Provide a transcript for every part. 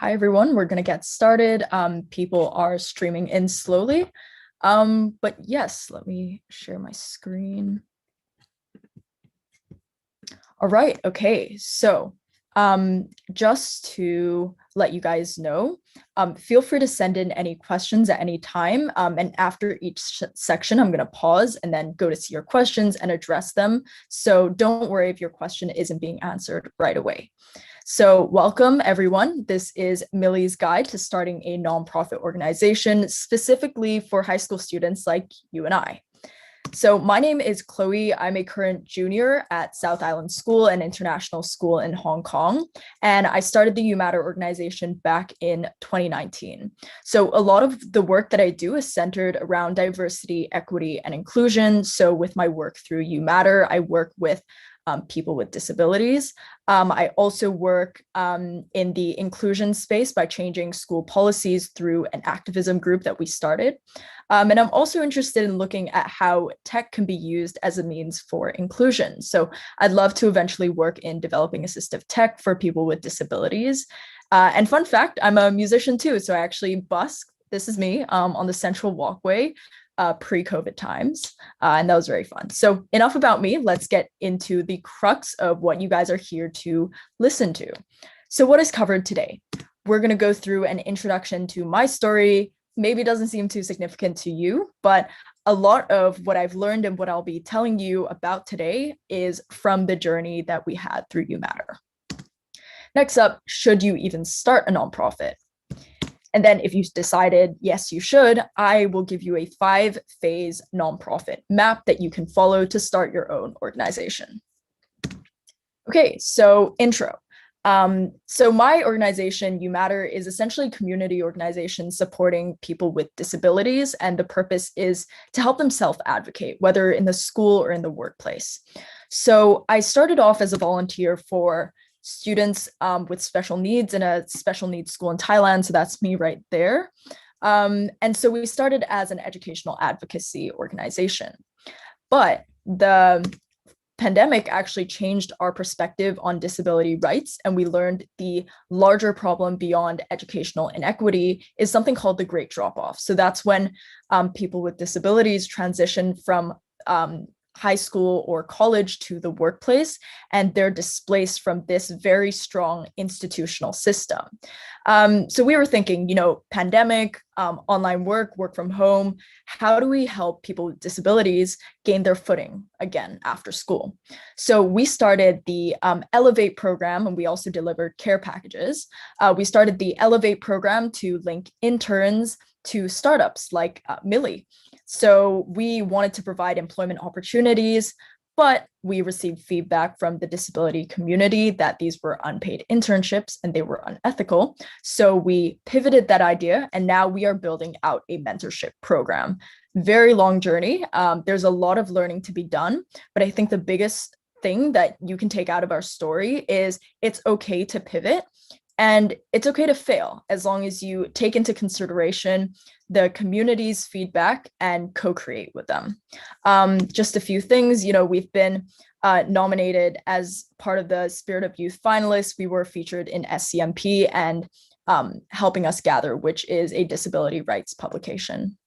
Hi, everyone. We're going to get started. People are streaming in slowly. But yes, let me share my screen. All right. Okay. So just to let you guys know, feel free to send in any questions at any time. And after each section, I'm going to pause and then go to see your questions and address them. So don't worry if your question isn't being answered right away. So welcome, everyone. This is Millie's guide to starting a nonprofit organization specifically for high school students like you and I. So my name is Chloe. I'm a current junior at South Island School, an international school in Hong Kong. And I started the You Matter organization back in 2019. So a lot of the work that I do is centered around diversity, equity, and inclusion. So with my work through You Matter, I work with people with disabilities. I also work in the inclusion space by changing school policies through an activism group that we started. And I'm also interested in looking at how tech can be used as a means for inclusion. So I'd love to eventually work in developing assistive tech for people with disabilities. And fun fact, I'm a musician too. So I actually busk, this is me, on the central walkway pre-COVID times. And that was very fun. So enough about me. Let's get into the crux of what you guys are here to listen to. So what is covered today? We're going to go through an introduction to my story. Maybe it doesn't seem too significant to you, but a lot of what I've learned and what I'll be telling you about today is from the journey that we had through You Matter. Next up, should you even start a nonprofit? And then if you decided, yes, you should, I will give you a 5-phase nonprofit map that you can follow to start your own organization. Okay, so intro. So my organization, You Matter, is essentially a community organization supporting people with disabilities, and the purpose is to help them self-advocate, whether in the school or in the workplace. So I started off as a volunteer for students with special needs in a special needs school in Thailand. So that's me right there. And so we started as an educational advocacy organization. But the pandemic actually changed our perspective on disability rights, and we learned the larger problem beyond educational inequity is something called the Great Drop-Off. So that's when people with disabilities transition from high school or college to the workplace, and they're displaced from this very strong institutional system. So we were thinking, pandemic, online work from home, how do we help people with disabilities gain their footing again after school? So we started the Elevate program, and we also delivered care packages. We started the Elevate program to link interns to startups like Millie. So we wanted to provide employment opportunities, but we received feedback from the disability community that these were unpaid internships and they were unethical. So we pivoted that idea, and now we are building out a mentorship program. Very long journey. There's a lot of learning to be done, but I think the biggest thing that you can take out of our story is it's okay to pivot. And it's okay to fail as long as you take into consideration the community's feedback and co-create with them. Just a few things, we've been nominated as part of the Spirit of Youth finalists. We were featured in SCMP and Helping Us Gather, which is a disability rights publication.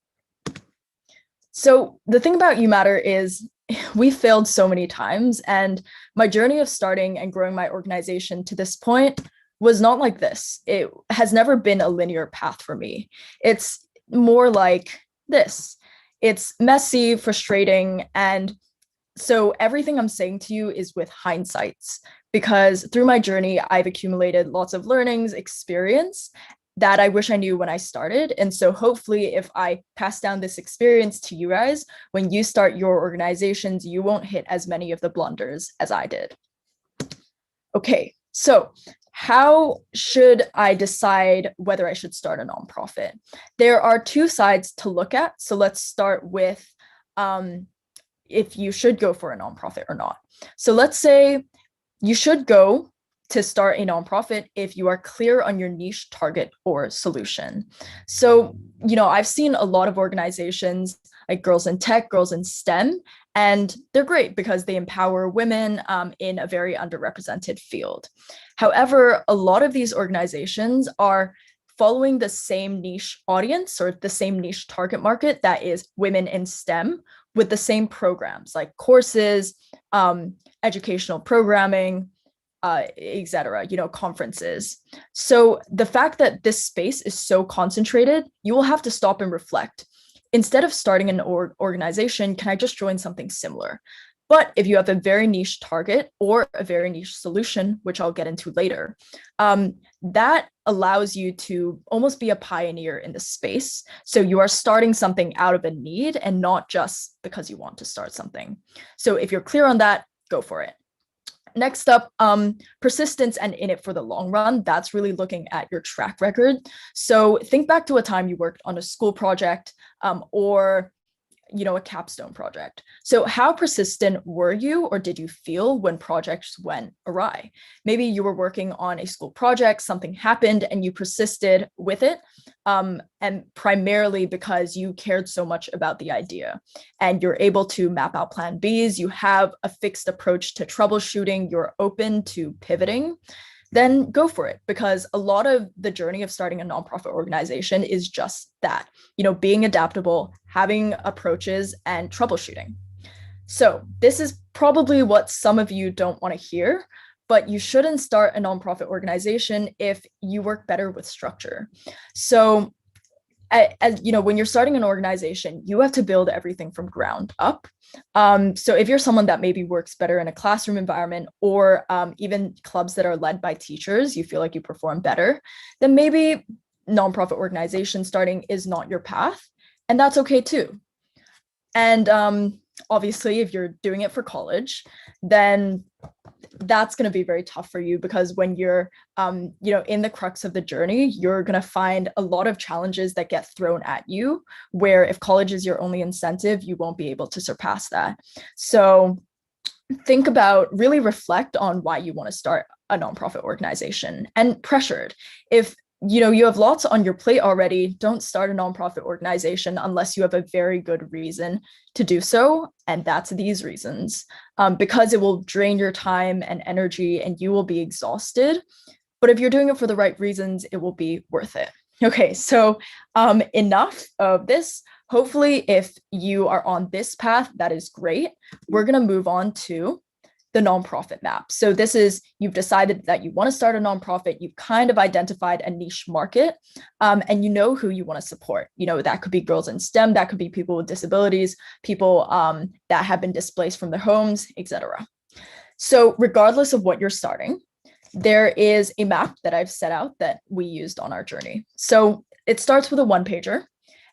So the thing about You Matter is we failed so many times, and my journey of starting and growing my organization to this point was not like this. It has never been a linear path for me. It's more like this. It's messy, frustrating, and so everything I'm saying to you is with hindsights, because through my journey, I've accumulated lots of learnings, experience that I wish I knew when I started. And so hopefully if I pass down this experience to you guys, when you start your organizations, you won't hit as many of the blunders as I did. Okay, so how should I decide whether I should start a nonprofit? There are two sides to look at. So let's start with if you should go for a nonprofit or not. So let's say you should go to start a nonprofit if you are clear on your niche target or solution. So, I've seen a lot of organizations like Girls in Tech, Girls in STEM, And they're great because they empower women in a very underrepresented field. However, a lot of these organizations are following the same niche audience or the same niche target market that is women in STEM with the same programs like courses, educational programming, etc., conferences. So the fact that this space is so concentrated, you will have to stop and reflect. Instead of starting an organization, can I just join something similar? But if you have a very niche target or a very niche solution, which I'll get into later, that allows you to almost be a pioneer in the space. So you are starting something out of a need and not just because you want to start something. So if you're clear on that, go for it. Next up, persistence and in it for the long run. That's really looking at your track record. So think back to a time you worked on a school project or a capstone project. So how persistent were you or did you feel when projects went awry? Maybe you were working on a school project, something happened and you persisted with it. And primarily because you cared so much about the idea and you're able to map out plan Bs, you have a fixed approach to troubleshooting, you're open to pivoting, then go for it. Because a lot of the journey of starting a nonprofit organization is just that, being adaptable, having approaches and troubleshooting. So this is probably what some of you don't want to hear, but you shouldn't start a nonprofit organization if you work better with structure. So when you're starting an organization, you have to build everything from ground up. So if you're someone that maybe works better in a classroom environment or even clubs that are led by teachers, you feel like you perform better, then maybe nonprofit organization starting is not your path. And that's okay too. And obviously, if you're doing it for college, then that's going to be very tough for you because when you're in the crux of the journey, you're going to find a lot of challenges that get thrown at you, where if college is your only incentive, you won't be able to surpass that. So think about, really reflect on why you want to start a nonprofit organization. And pressured, if you have lots on your plate already, don't start a nonprofit organization unless you have a very good reason to do so. And that's these reasons, because it will drain your time and energy and you will be exhausted. But if you're doing it for the right reasons, it will be worth it. Okay, so enough of this. Hopefully, if you are on this path, that is great. We're going to move on to the nonprofit map. So this is, you've decided that you want to start a nonprofit, you've kind of identified a niche market, and you know who you want to support. That could be girls in STEM, that could be people with disabilities, people that have been displaced from their homes, etc. So regardless of what you're starting, there is a map that I've set out that we used on our journey. So it starts with a one-pager,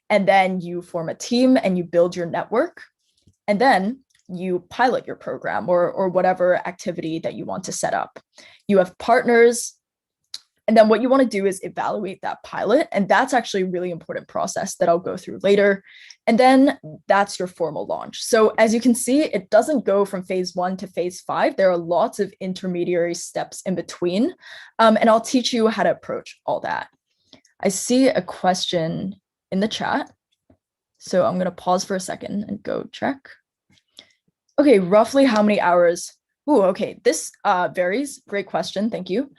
and then you form a team and you build your network, and then you pilot your program or whatever activity that you want to set up. You have partners, and then what you want to do is evaluate that pilot. And that's actually a really important process that I'll go through later. And then that's your formal launch. So as you can see, it doesn't go from phase 1 to phase 5. There are lots of intermediary steps in between. And I'll teach you how to approach all that. I see a question in the chat. So I'm going to pause for a second and go check. Okay, roughly how many hours? Ooh, okay, this varies. Great question, thank you.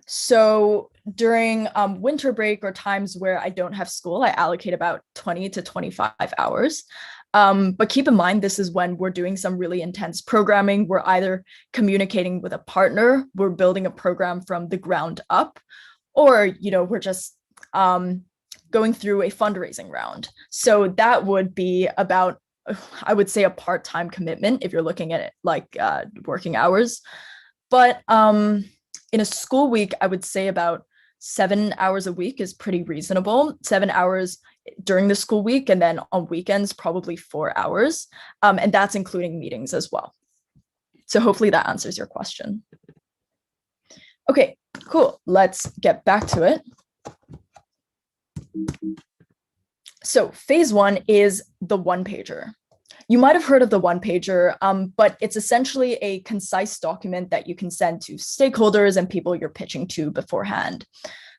So during winter break or times where I don't have school, I allocate about 20 to 25 hours. But keep in mind, this is when we're doing some really intense programming. We're either communicating with a partner, we're building a program from the ground up, or, we're just going through a fundraising round. So that would be about, I would say, a part-time commitment if you're looking at it like working hours. But in a school week, I would say about 7 hours a week is pretty reasonable. 7 hours during the school week, and then on weekends, probably 4 hours. And that's including meetings as well. So hopefully that answers your question. Okay, cool. Let's get back to it. So phase 1 is the one-pager. You might have heard of the one-pager, but it's essentially a concise document that you can send to stakeholders and people you're pitching to beforehand.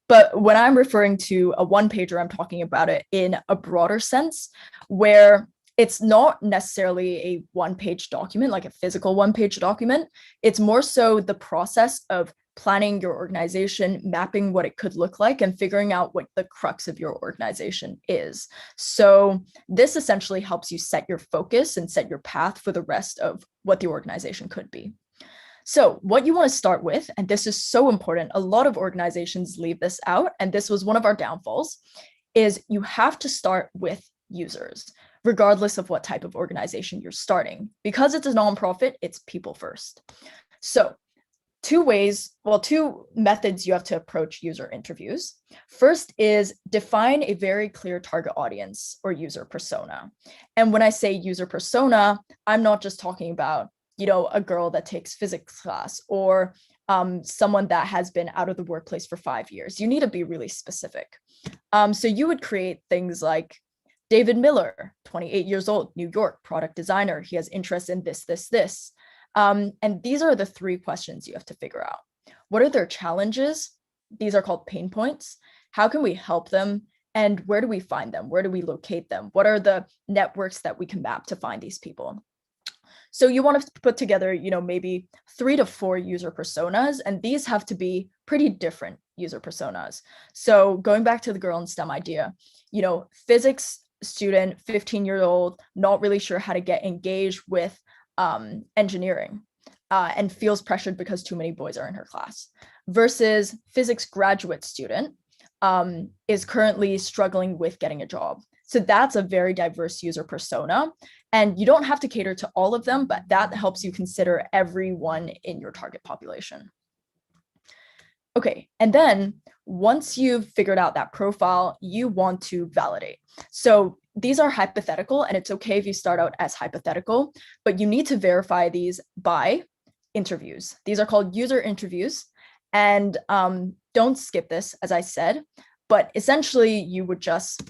But when I'm referring to a one-pager, I'm talking about it in a broader sense, where it's not necessarily a one-page document, like a physical one-page document. It's more so the process of planning your organization, mapping what it could look like, and figuring out what the crux of your organization is. So this essentially helps you set your focus and set your path for the rest of what the organization could be. So what you want to start with, and this is so important, a lot of organizations leave this out, and this was one of our downfalls, is you have to start with users, regardless of what type of organization you're starting. Because it's a nonprofit, it's people first. So two methods you have to approach user interviews. First is define a very clear target audience or user persona. And when I say user persona, I'm not just talking about, a girl that takes physics class or someone that has been out of the workplace for 5 years. You need to be really specific. So you would create things like David Miller, 28 years old, New York, product designer. He has interest in this, this, this. And these are the 3 questions you have to figure out. What are their challenges? These are called pain points. How can we help them? And where do we find them? Where do we locate them? What are the networks that we can map to find these people? So you want to put together, maybe 3 to 4 user personas, and these have to be pretty different user personas. So going back to the girl in STEM idea, physics student, 15-year-old, not really sure how to get engaged with engineering and feels pressured because too many boys are in her class, versus physics graduate student is currently struggling with getting a job. So that's a very diverse user persona. And you don't have to cater to all of them, but that helps you consider everyone in your target population. Okay, and then once you've figured out that profile, you want to validate. So these are hypothetical, and it's okay if you start out as hypothetical, but you need to verify these by interviews. These are called user interviews. And don't skip this, as I said, but essentially you would just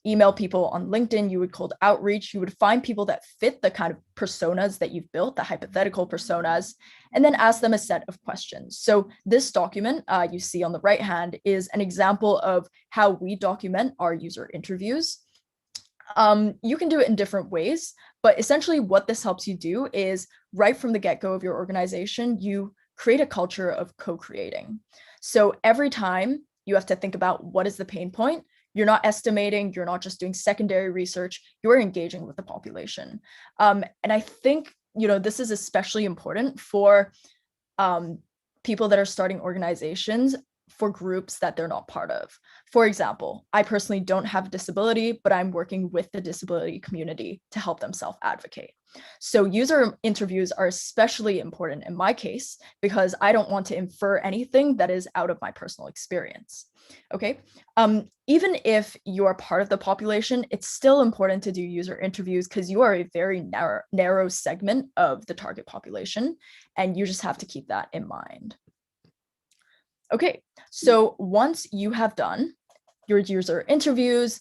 email people on LinkedIn, you would cold outreach, you would find people that fit the kind of personas that you've built, the hypothetical personas, and then ask them a set of questions. So this document you see on the right hand is an example of how we document our user interviews. You can do it in different ways, but essentially what this helps you do is right from the get-go of your organization, you create a culture of co-creating. So every time you have to think about what is the pain point. You're not estimating, you're not just doing secondary research, you're engaging with the population. And I think, this is especially important for people that are starting organizations for groups that they're not part of. For example, I personally don't have a disability, but I'm working with the disability community to help them self-advocate. So user interviews are especially important in my case because I don't want to infer anything that is out of my personal experience. Okay. Even if you are part of the population, it's still important to do user interviews because you are a very narrow segment of the target population, and you just have to keep that in mind. Okay, so once you have done your user interviews,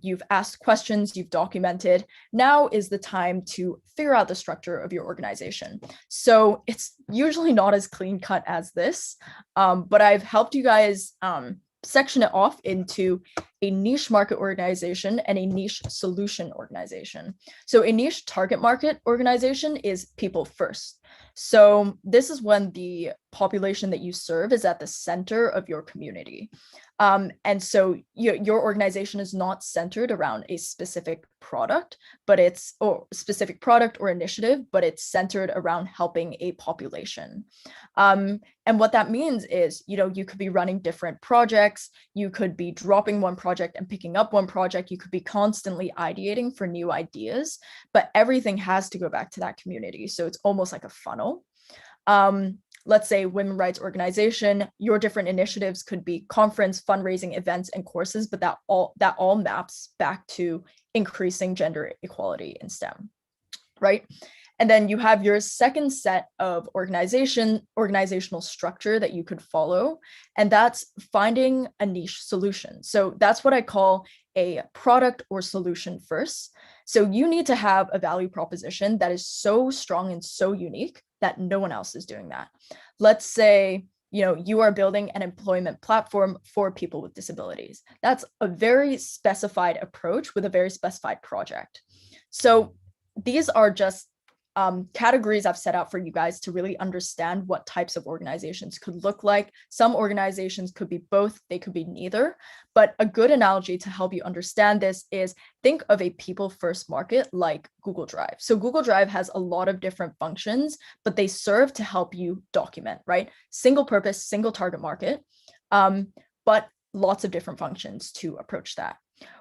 you've asked questions, you've documented, now is the time to figure out the structure of your organization. So it's usually not as clean cut as this, but I've helped you guys section it off into a niche market organization and a niche solution organization. So a niche target market organization is people first. So this is when the population that you serve is at the center of your community. And so your organization is not centered around a specific product, specific product or initiative, but it's centered around helping a population. And what that means is, you could be running different projects, you could be dropping one project and picking up one project, you could be constantly ideating for new ideas, but everything has to go back to that community. So it's almost like a funnel. Let's say women rights organization, your different initiatives could be conference, fundraising, events, and courses, but that all maps back to increasing gender equality in STEM, right? And then you have your second set of organizational structure that you could follow, and that's finding a niche solution. So that's what I call a product or solution first. So you need to have a value proposition that is so strong and so unique that no one else is doing that. Let's say, you are building an employment platform for people with disabilities. That's a very specified approach with a very specified project. So these are just categories I've set out for you guys to really understand what types of organizations could look like. Some organizations could be both, they could be neither. But a good analogy to help you understand this is think of a people first market like Google Drive. So Google Drive has a lot of different functions, but they serve to help you document, right? Single purpose, single target market, but lots of different functions to approach that.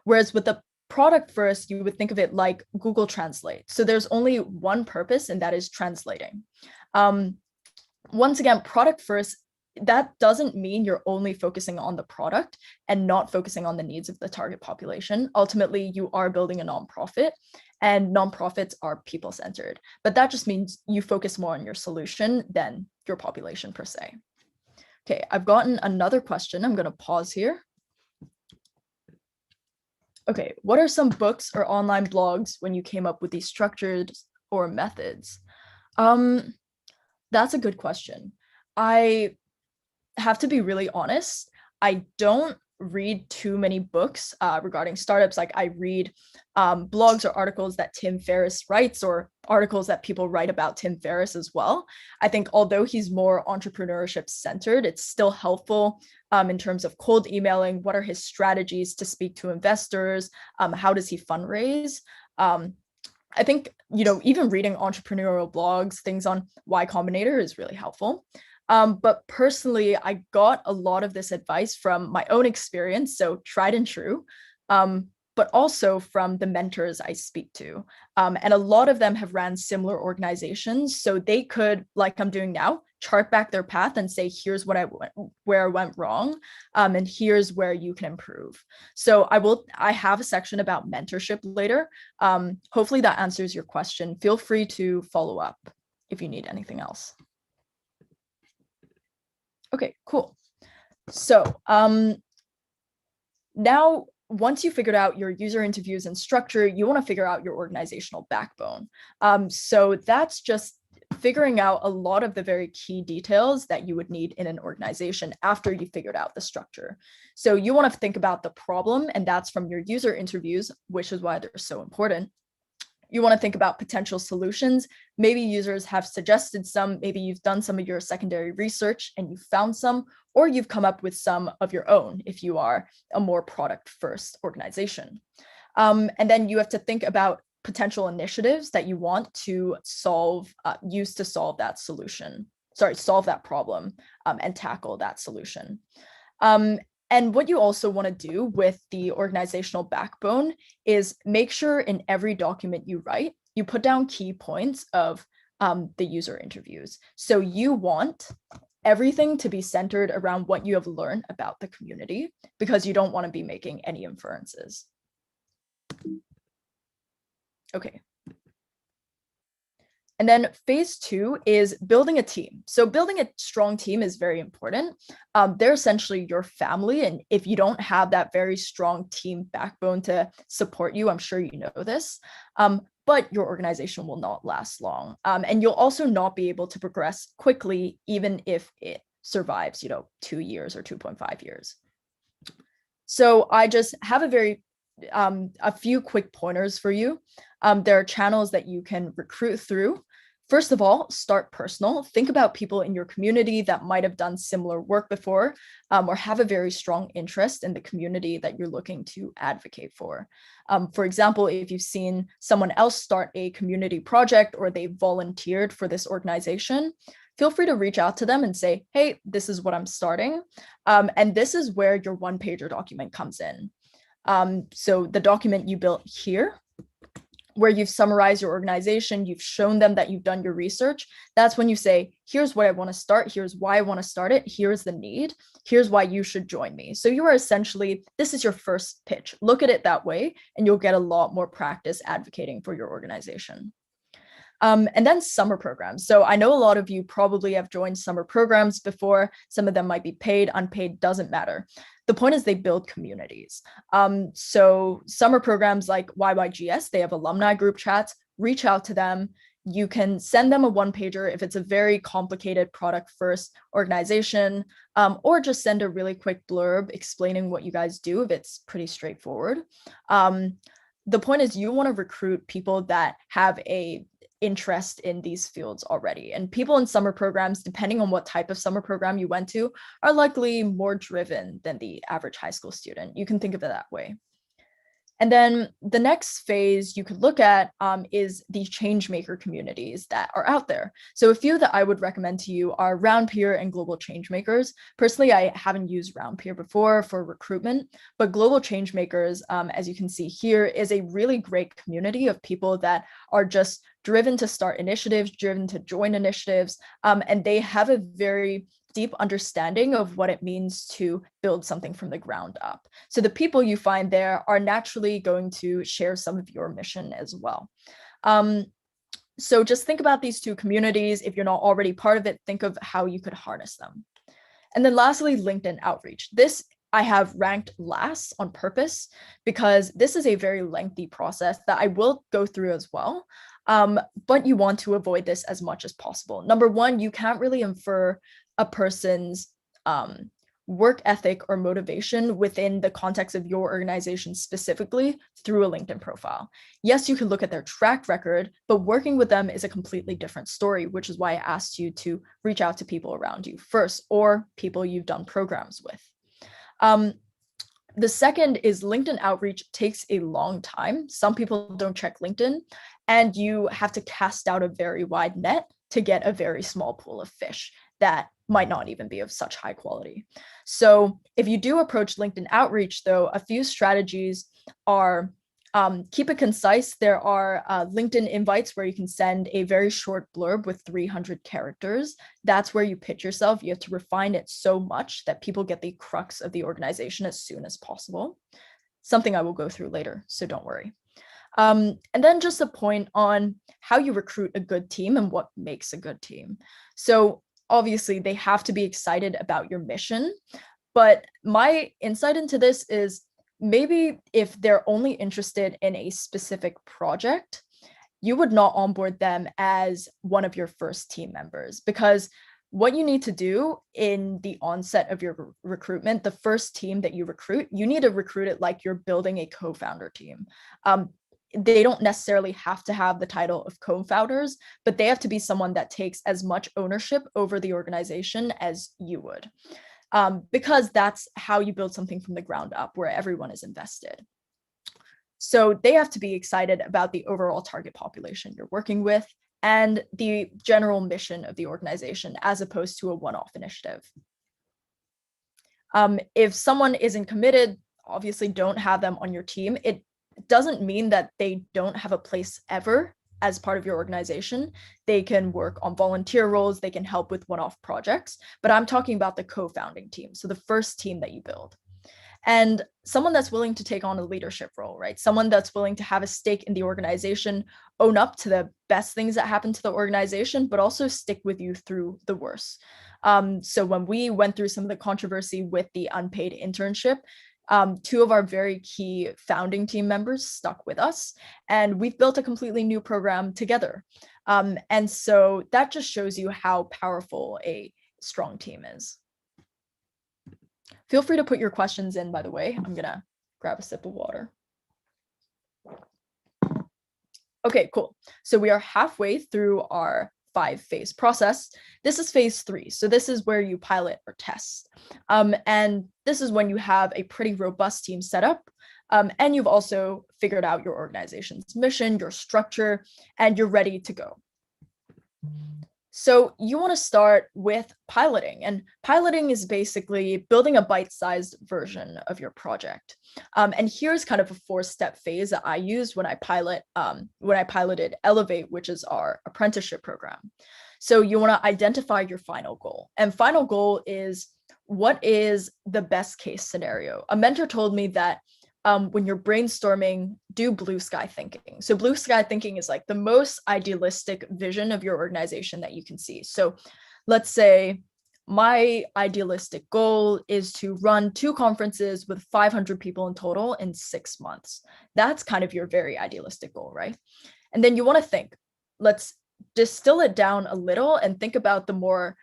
Whereas with the product first, you would think of it like Google Translate. So there's only one purpose, and that is translating. Once again, product first, that doesn't mean you're only focusing on the product and not focusing on the needs of the target population. Ultimately, you are building a nonprofit, and nonprofits are people-centered. But that just means you focus more on your solution than your population per se. Okay, I've gotten another question. I'm going to pause here. Okay, what are some books or online blogs when you came up with these structures or methods? That's a good question. I have to be really honest. I don't read too many books regarding startups. Like I read blogs or articles that Tim Ferriss writes, or articles that people write about Tim Ferriss as well. I think although he's more entrepreneurship centered, it's still helpful in terms of cold emailing. What are his strategies to speak to investors? How does he fundraise? I think, even reading entrepreneurial blogs, things on Y Combinator is really helpful. But personally, I got a lot of this advice from my own experience, so tried and true, but also from the mentors I speak to. And a lot of them have ran similar organizations, so they could, like I'm doing now, chart back their path and say, here's where I went wrong, and here's where you can improve. So I have a section about mentorship later. Hopefully that answers your question. Feel free to follow up if you need anything else. Okay, cool. So now, once you figured out your user interviews and structure, you want to figure out your organizational backbone. So that's just figuring out a lot of the very key details that you would need in an organization after you figured out the structure. So you want to think about the problem, and that's from your user interviews, which is why they're so important. You want to think about potential solutions. Maybe users have suggested some, maybe you've done some of your secondary research and you found some, or you've come up with some of your own if you are a more product first organization. And then you have to think about potential initiatives that you want to use to solve that solve that problem and tackle that solution. And what you also want to do with the organizational backbone is make sure in every document you write, you put down key points of the user interviews. So you want everything to be centered around what you have learned about the community, because you don't want to be making any inferences. Okay. And then phase 2 is building a team. So building a strong team is very important. They're essentially your family. And if you don't have that very strong team backbone to support you, I'm sure you know this, but your organization will not last long. And you'll also not be able to progress quickly, even if it survives, 2 years or 2.5 years. So I just have a few quick pointers for you. There are channels that you can recruit through. First of all, start personal. Think about people in your community that might have done similar work before, or have a very strong interest in the community that you're looking to advocate for. For example, if you've seen someone else start a community project or they volunteered for this organization, feel free to reach out to them and say, hey, this is what I'm starting. And this is where your one-pager document comes in. So the document you built here, where you've summarized your organization, you've shown them that you've done your research, that's when you say, here's what I want to start, here's why I want to start it, here's the need, here's why you should join me. So you are essentially, this is your first pitch. Look at it that way, and you'll get a lot more practice advocating for your organization. And then summer programs. So I know a lot of you probably have joined summer programs before. Some of them might be paid, unpaid, doesn't matter. The point is they build communities. So summer programs like YYGS, they have alumni group chats. Reach out to them. You can send them a one-pager if it's a very complicated product first organization, or just send a really quick blurb explaining what you guys do if it's pretty straightforward. the point is you want to recruit people that have a interest in these fields already. And people in summer programs, depending on what type of summer program you went to, are likely more driven than the average high school student. You can think of it that way. And then the next phase you could look at is the change maker communities that are out there. So a few that I would recommend to you are Round Peer and Global Change Makers. Personally, I haven't used Round Peer before for recruitment, but Global Change Makers, as you can see here, is a really great community of people that are just driven to start initiatives, driven to join initiatives, and they have a very deep understanding of what it means to build something from the ground up. So the people you find there are naturally going to share some of your mission as well. So just think about these two communities. If you're not already part of it, think of how you could harness them. And then lastly, LinkedIn outreach. This I have ranked last on purpose because this is a very lengthy process that I will go through as well. But you want to avoid this as much as possible. Number one, you can't really infer a person's work ethic or motivation within the context of your organization specifically through a LinkedIn profile. Yes, you can look at their track record, but working with them is a completely different story, which is why I asked you to reach out to people around you first or people you've done programs with. The second is LinkedIn outreach takes a long time. Some people don't check LinkedIn, and you have to cast out a very wide net to get a very small pool of fish that might not even be of such high quality. So if you do approach LinkedIn outreach, though, a few strategies are keep it concise. There are LinkedIn invites where you can send a very short blurb with 300 characters. That's where you pitch yourself. You have to refine it so much that people get the crux of the organization as soon as possible. Something I will go through later, so don't worry. And then just a point on how you recruit a good team and what makes a good team. So obviously they have to be excited about your mission, but my insight into this is maybe if they're only interested in a specific project, you would not onboard them as one of your first team members, because what you need to do in the onset of your recruitment, the first team that you recruit, you need to recruit it like you're building a co-founder team. They don't necessarily have to have the title of co-founders, but they have to be someone that takes as much ownership over the organization as you would. Because that's how you build something from the ground up where everyone is invested. So they have to be excited about the overall target population you're working with and the general mission of the organization as opposed to a one-off initiative. If someone isn't committed, obviously don't have them on your team. It doesn't mean that they don't have a place ever as part of your organization. They can work on volunteer roles, they can help with one-off projects, but I'm talking about the co-founding team, so the first team that you build. And someone that's willing to take on a leadership role, right? Someone that's willing to have a stake in the organization, own up to the best things that happen to the organization, but also stick with you through the worst. So when we went through some of the controversy with the unpaid internship, two of our very key founding team members stuck with us, and we've built a completely new program together. And so that just shows you how powerful a strong team is. Feel free to put your questions in, by the way. I'm gonna grab a sip of water. Okay, cool. So we are halfway through our 5-phase process. This is phase 3. So this is where you pilot or test. And this is when you have a pretty robust team set up. And you've also figured out your organization's mission, your structure, and you're ready to go. So you want to start with piloting, and piloting is basically building a bite-sized version of your project. And here's kind of a 4-step phase that I used when I piloted Elevate, which is our apprenticeship program. So you want to identify your final goal, and final goal is what is the best case scenario. A mentor told me that when you're brainstorming, do blue sky thinking. So blue sky thinking is like the most idealistic vision of your organization that you can see. So let's say my idealistic goal is to run 2 conferences with 500 people in total in 6 months. That's kind of your very idealistic goal, right? And then you want to think, let's distill it down a little and think about the more,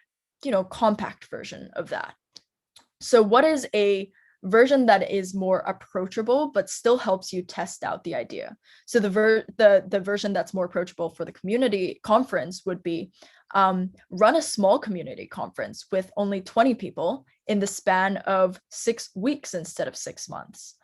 compact version of that. So what is a version that is more approachable, but still helps you test out the idea. So the version that's more approachable for the community conference would be run a small community conference with only 20 people in the span of 6 weeks instead of 6 months.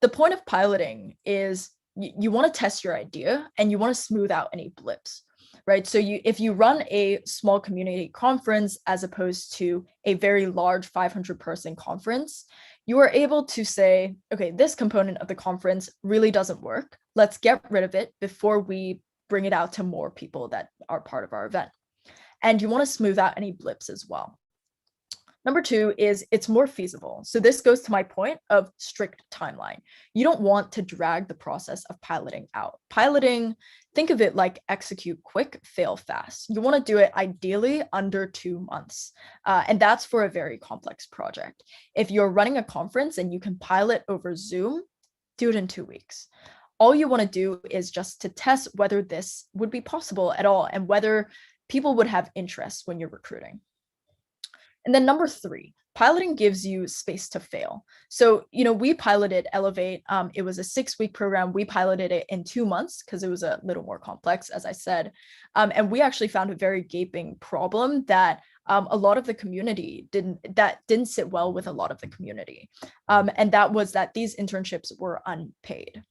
The point of piloting is you want to test your idea and you want to smooth out any blips, right? So if you run a small community conference as opposed to a very large 500 person conference, you are able to say, okay, this component of the conference really doesn't work. Let's get rid of it before we bring it out to more people that are part of our event. And you want to smooth out any blips as well. Number two is it's more feasible. So this goes to my point of strict timeline. You don't want to drag the process of piloting out. Piloting, think of it like execute quick, fail fast. You want to do it ideally under 2 months. And that's for a very complex project. If you're running a conference and you can pilot over Zoom, do it in 2 weeks. All you want to do is just to test whether this would be possible at all and whether people would have interest when you're recruiting. And then number three, piloting gives you space to fail. So, we piloted Elevate. It was a 6-week program. We piloted it in 2 months because it was a little more complex, as I said. And we actually found a very gaping problem that a lot of the community didn't sit well with a lot of the community. And that was that these internships were unpaid.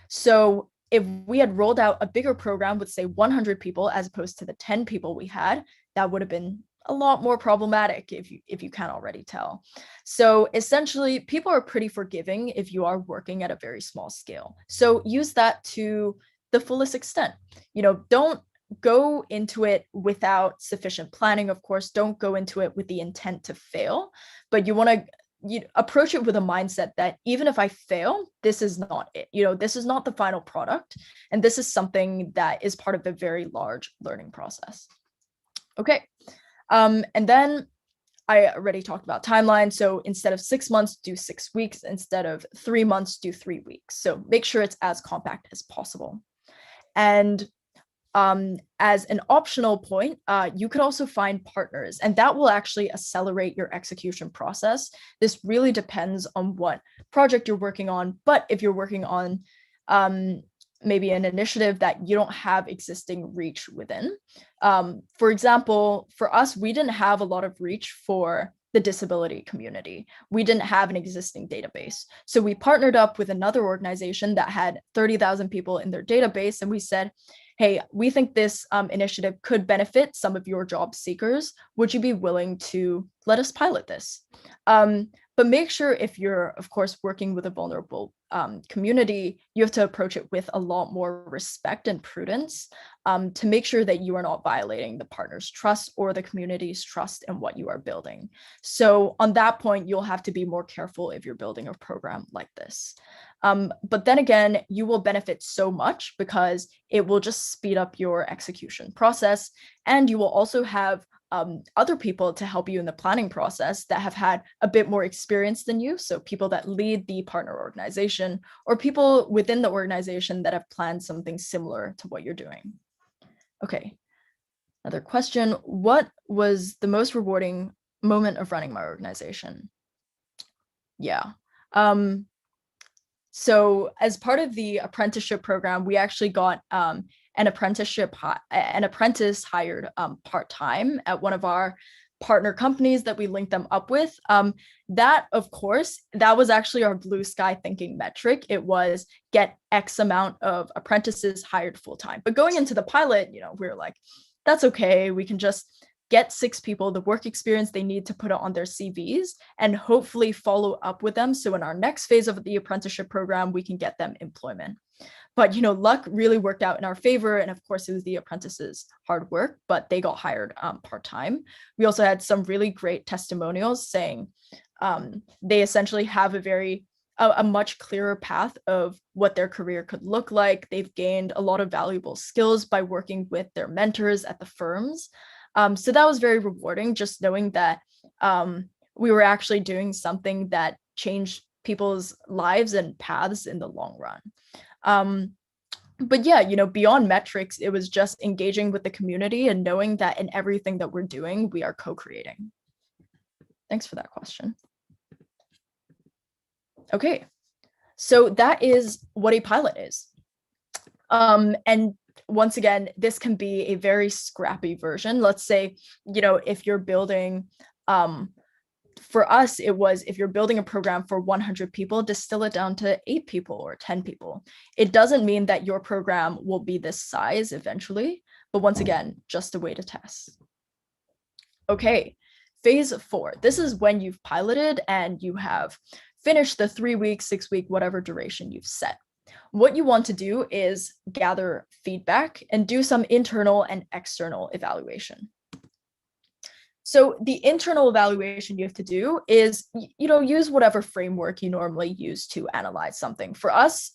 So if we had rolled out a bigger program with, say, 100 people as opposed to the 10 people we had, that would have been a lot more problematic if you can't already tell. So essentially, people are pretty forgiving if you are working at a very small scale. So use that to the fullest extent. Don't go into it without sufficient planning. Of course, don't go into it with the intent to fail, but you want to approach it with a mindset that even if I fail, this is not it. This is not the final product. And this is something that is part of the very large learning process. Okay. And then I already talked about timeline. So instead of 6 months, do 6 weeks. Instead of 3 months, do 3 weeks. So make sure it's as compact as possible. And as an optional point, you could also find partners, and that will actually accelerate your execution process. This really depends on what project you're working on. But if you're working on maybe an initiative that you don't have existing reach within. For example, for us, we didn't have a lot of reach for the disability community. We didn't have an existing database. So we partnered up with another organization that had 30,000 people in their database. And we said, hey, we think this initiative could benefit some of your job seekers. Would you be willing to let us pilot this? But make sure if you're, of course, working with a vulnerable community, you have to approach it with a lot more respect and prudence to make sure that you are not violating the partner's trust or the community's trust in what you are building. So on that point, you'll have to be more careful if you're building a program like this. But then again, you will benefit so much because it will just speed up your execution process. And you will also have other people to help you in the planning process that have had a bit more experience than you. So people that lead the partner organization or people within the organization that have planned something similar to what you're doing. Okay, another question. What was the most rewarding moment of running my organization? Yeah. So as part of the apprenticeship program, we actually got an apprentice hired part-time at one of our partner companies that we linked them up with. That, of course, that was actually our blue sky thinking metric. It was get X amount of apprentices hired full-time. But going into the pilot, we were like, that's okay. We can just get 6 people the work experience they need to put it on their CVs and hopefully follow up with them. So in our next phase of the apprenticeship program, we can get them employment. But, luck really worked out in our favor. And of course, it was the apprentices' hard work, but they got hired part-time. We also had some really great testimonials saying they essentially have a much clearer path of what their career could look like. They've gained a lot of valuable skills by working with their mentors at the firms. So that was very rewarding, just knowing that we were actually doing something that changed people's lives and paths in the long run. But yeah, beyond metrics, it was just engaging with the community and knowing that in everything that we're doing, we are co-creating. Thanks for that question. Okay, so that is what a pilot is. And once again, this can be a very scrappy version. Let's say, if you're building, for us, it was if you're building a program for 100 people, distill it down to 8 people or 10 people. It doesn't mean that your program will be this size eventually, but once again, just a way to test. Okay, phase 4. This is when you've piloted and you have finished the 3-week, 6-week, whatever duration you've set. What you want to do is gather feedback and do some internal and external evaluation. So the internal evaluation you have to do is, use whatever framework you normally use to analyze something. For us,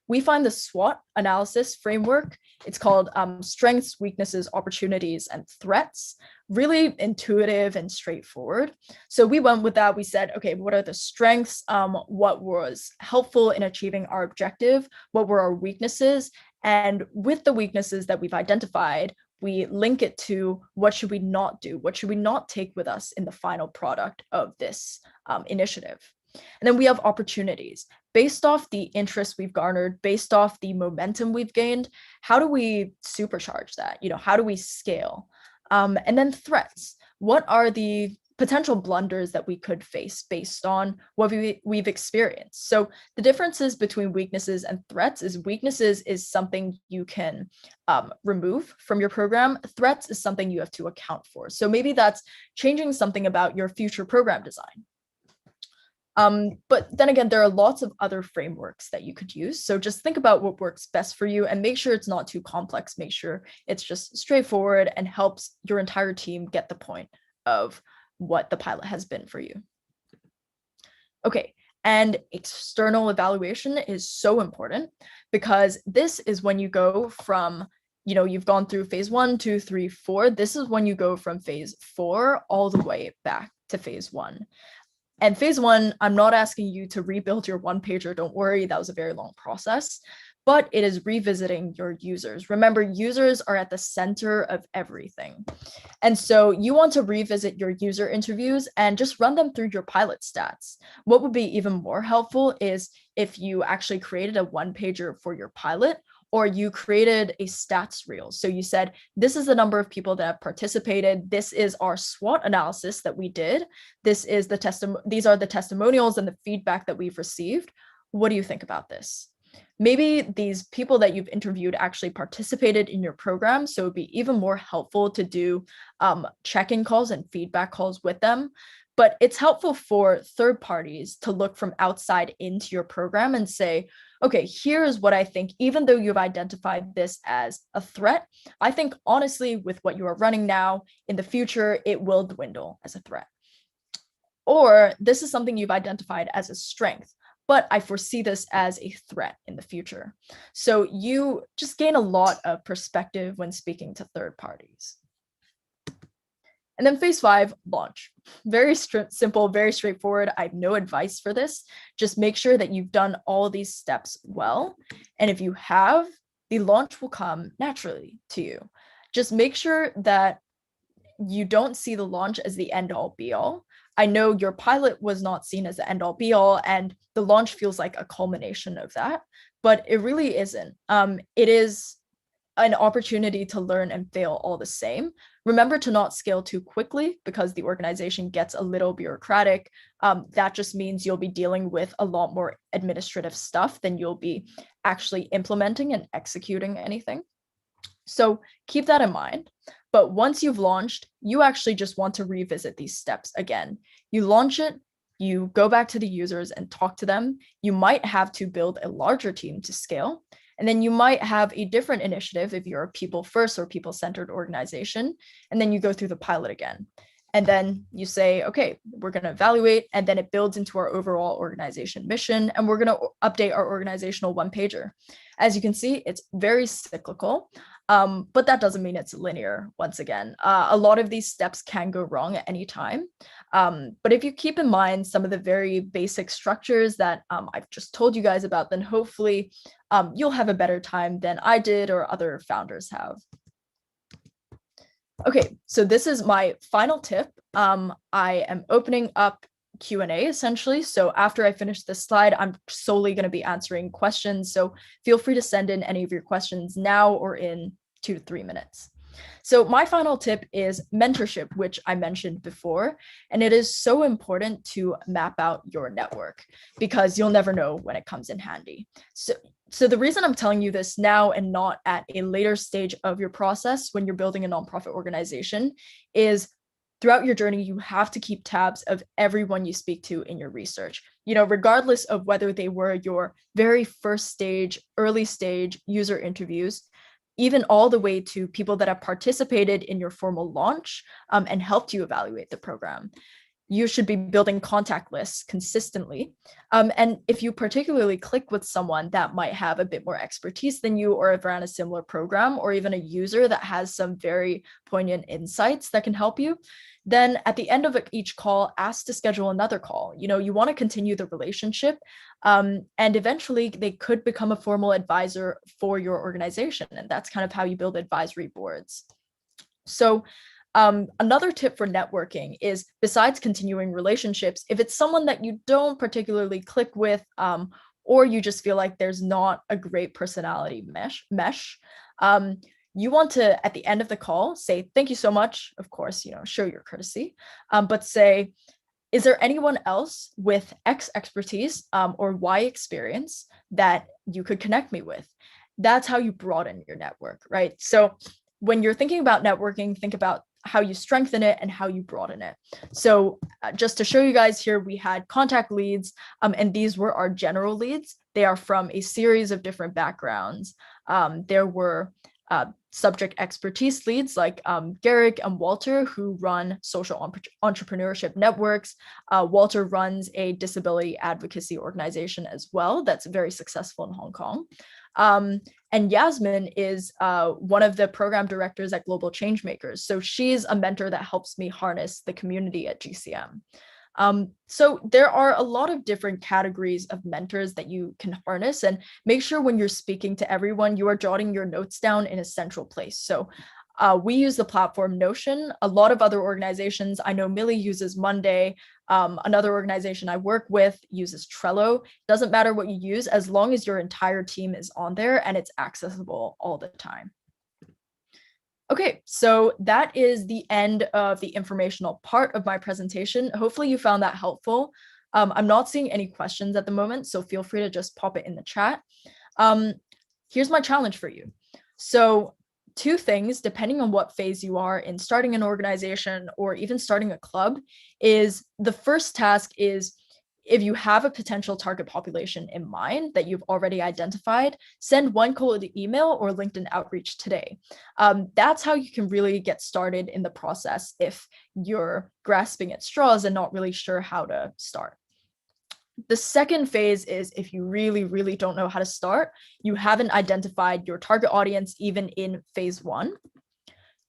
we find the SWOT analysis framework. It's called Strengths, Weaknesses, Opportunities, and Threats. Really intuitive and straightforward. So we went with that. We said, okay, what are the strengths? What was helpful in achieving our objective? What were our weaknesses? And with the weaknesses that we've identified, we link it to what should we not do? What should we not take with us in the final product of this initiative? And then we have opportunities. Based off the interest we've garnered, based off the momentum we've gained, how do we supercharge that? How do we scale? And then threats. What are the potential blunders that we could face based on what we've experienced? So the differences between weaknesses and threats is weaknesses is something you can remove from your program. Threats is something you have to account for. So maybe that's changing something about your future program design. But then again, there are lots of other frameworks that you could use. So just think about what works best for you and make sure it's not too complex. Make sure it's just straightforward and helps your entire team get the point of what the pilot has been for you. Okay, and external evaluation is so important because this is when you go from, you've gone through phase 1, 2, 3, 4. This is when you go from phase 4 all the way back to phase 1. And phase 1, I'm not asking you to rebuild your one-pager. Don't worry, that was a very long process. But it is revisiting your users. Remember, users are at the center of everything. And so you want to revisit your user interviews and just run them through your pilot stats. What would be even more helpful is if you actually created a one-pager for your pilot, or you created a stats reel. So you said, this is the number of people that have participated. This is our SWOT analysis that we did. These are the testimonials and the feedback that we've received. What do you think about this? Maybe these people that you've interviewed actually participated in your program, so it'd be even more helpful to do check-in calls and feedback calls with them. But it's helpful for third parties to look from outside into your program and say, okay, here's what I think, even though you've identified this as a threat, I think honestly, with what you are running now, in the future, it will dwindle as a threat. Or this is something you've identified as a strength, but I foresee this as a threat in the future. So you just gain a lot of perspective when speaking to third parties. And then phase 5, launch. Very simple, very straightforward. I have no advice for this. Just make sure that you've done all these steps well. And if you have, the launch will come naturally to you. Just make sure that you don't see the launch as the end all be all. I know your pilot was not seen as the end all be all, and the launch feels like a culmination of that, but it really isn't. It is an opportunity to learn and fail all the same. Remember to not scale too quickly because the organization gets a little bureaucratic. That just means you'll be dealing with a lot more administrative stuff than you'll be actually implementing and executing anything. So keep that in mind. But once you've launched, you actually just want to revisit these steps again. You launch it, you go back to the users and talk to them. You might have to build a larger team to scale. And then you might have a different initiative if you're a people first or people centered organization. And then you go through the pilot again. And then you say, okay, we're going to evaluate, and then it builds into our overall organization mission, and we're going to update our organizational one pager. As you can see, it's very cyclical, but that doesn't mean it's linear. Once again, a lot of these steps can go wrong at any time. But if you keep in mind some of the very basic structures that I've just told you guys about, then hopefully you'll have a better time than I did or other founders have. Okay, so this is my final tip. I am opening up Q&A essentially. So after I finish this slide, I'm solely going to be answering questions. So feel free to send in any of your questions now or in 2 to 3 minutes. So my final tip is mentorship, which I mentioned before, and it is so important to map out your network because you'll never know when it comes in handy. So the reason I'm telling you this now and not at a later stage of your process when you're building a nonprofit organization is throughout your journey, you have to keep tabs of everyone you speak to in your research, regardless of whether they were your very first stage, early stage user interviews, even all the way to people that have participated in your formal launch and helped you evaluate the program. You should be building contact lists consistently. And if you particularly click with someone that might have a bit more expertise than you or have ran a similar program, or even a user that has some very poignant insights that can help you, then at the end of each call, ask to schedule another call. You want to continue the relationship, and eventually they could become a formal advisor for your organization. And that's kind of how you build advisory boards. So another tip for networking is, besides continuing relationships, if it's someone that you don't particularly click with, or you just feel like there's not a great personality mesh, you want to, at the end of the call, say, thank you so much. Of course, show your courtesy, but say, is there anyone else with X expertise or Y experience that you could connect me with? That's how you broaden your network, right? So when you're thinking about networking, think about how you strengthen it and how you broaden it. So just to show you guys here, we had contact leads, and these were our general leads. They are from a series of different backgrounds. There were subject expertise leads like Garrick and Walter, who run social entrepreneurship networks. Walter runs a disability advocacy organization as well that's very successful in Hong Kong. And Yasmin is one of the program directors at Global Changemakers. So she's a mentor that helps me harness the community at GCM. So there are a lot of different categories of mentors that you can harness, and make sure when you're speaking to everyone, you are jotting your notes down in a central place. So we use the platform Notion. A lot of other organizations, I know Millie uses Monday. Another organization I work with uses Trello. Doesn't matter what you use, as long as your entire team is on there and it's accessible all the time. Okay, so that is the end of the informational part of my presentation. Hopefully you found that helpful. I'm not seeing any questions at the moment, so feel free to just pop it in the chat. Here's my challenge for you. So 2 things, depending on what phase you are in starting an organization or even starting a club, is the first task is, if you have a potential target population in mind that you've already identified, send one cold email or LinkedIn outreach today. That's how you can really get started in the process if you're grasping at straws and not really sure how to start. The second phase is, if you really, really don't know how to start, you haven't identified your target audience even in phase 1,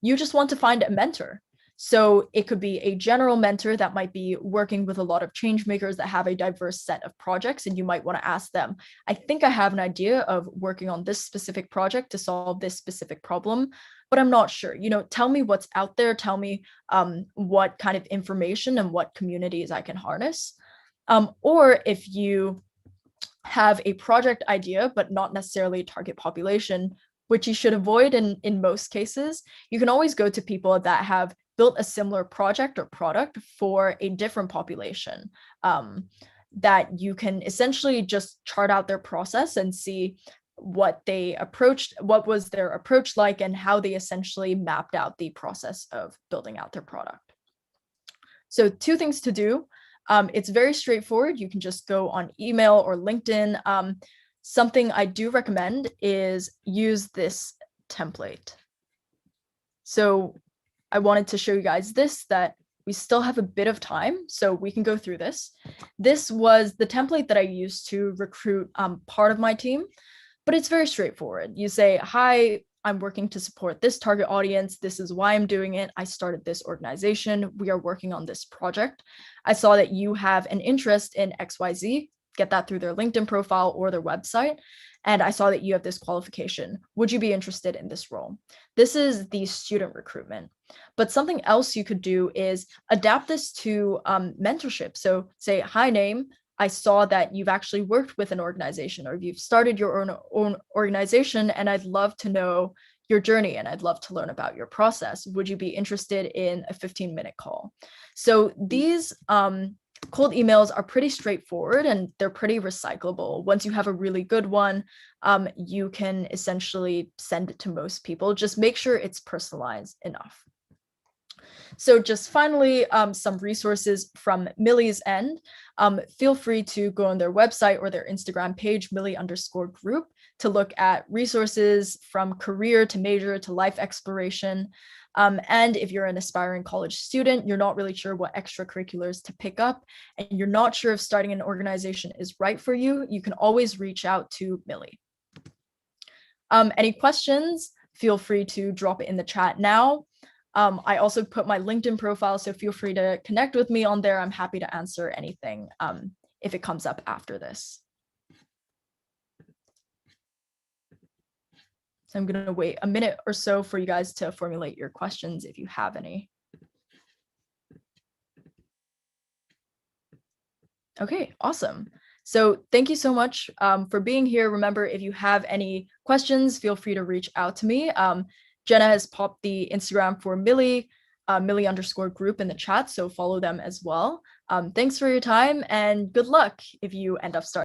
you just want to find a mentor. So it could be a general mentor that might be working with a lot of change makers that have a diverse set of projects, and you might want to ask them, I think I have an idea of working on this specific project to solve this specific problem, but I'm not sure. Tell me what's out there. Tell me what kind of information and what communities I can harness. Or if you have a project idea, but not necessarily a target population, which you should avoid in most cases, you can always go to people that have built a similar project or product for a different population, that you can essentially just chart out their process and see what was their approach like, and how they essentially mapped out the process of building out their product. So 2 things to do. It's very straightforward. You can just go on email or LinkedIn. Something I do recommend is use this template. So I wanted to show you guys that we still have a bit of time, so we can go through this. This was the template that I used to recruit part of my team, but it's very straightforward. You say, hi, I'm working to support this target audience. This is why I'm doing it. I started this organization. We are working on this project. I saw that you have an interest in XYZ. get that through their LinkedIn profile or their website. And I saw that you have this qualification. Would you be interested in this role? This is the student recruitment. But something else you could do is adapt this to mentorship. So say, hi, name. I saw that you've actually worked with an organization or you've started your own organization, and I'd love to know your journey and I'd love to learn about your process. Would you be interested in a 15-minute call? So these cold emails are pretty straightforward and they're pretty recyclable. Once you have a really good one, you can essentially send it to most people. Just make sure it's personalized enough. So just finally, some resources from Millie's end. Feel free to go on their website or their Instagram page, Millie_group, to look at resources from career to major to life exploration. And if you're an aspiring college student, you're not really sure what extracurriculars to pick up, and you're not sure if starting an organization is right for you, you can always reach out to Millie. Any questions? Feel free to drop it in the chat now. I also put my LinkedIn profile, so feel free to connect with me on there. I'm happy to answer anything if it comes up after this. So I'm going to wait a minute or so for you guys to formulate your questions if you have any. Okay, awesome. So thank you so much for being here. Remember, if you have any questions, feel free to reach out to me. Jenna has popped the Instagram for Millie, Millie_group in the chat, so follow them as well. Thanks for your time and good luck if you end up starting.